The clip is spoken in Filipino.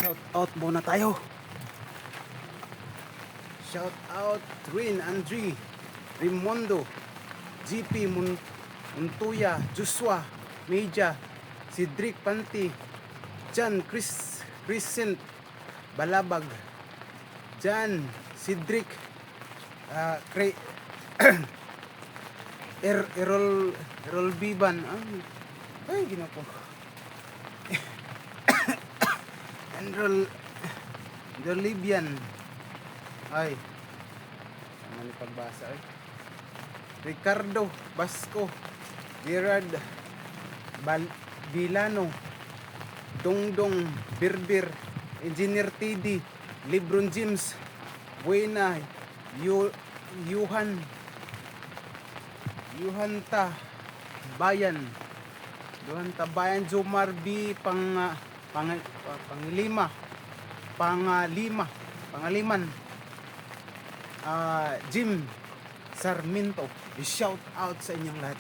Shout out muna tayo. Shout out Twin Andre, Rimondo, GP Muntuya, Joshua, Meja, Cedric Panti, Jan Crescent, Balabag, Jan, Cedric, Errol Biban, ay ginako. Enrol Libian, ay ano ni pagbasa ay Ricardo Basco, Gerard Bilano, Dongdong Birbir, Engineer TD, Lebron James, Buena, Yuhan Bayan, Jomar B Pangaliman, Jim Sarmiento. Shout out sa inyong lahat.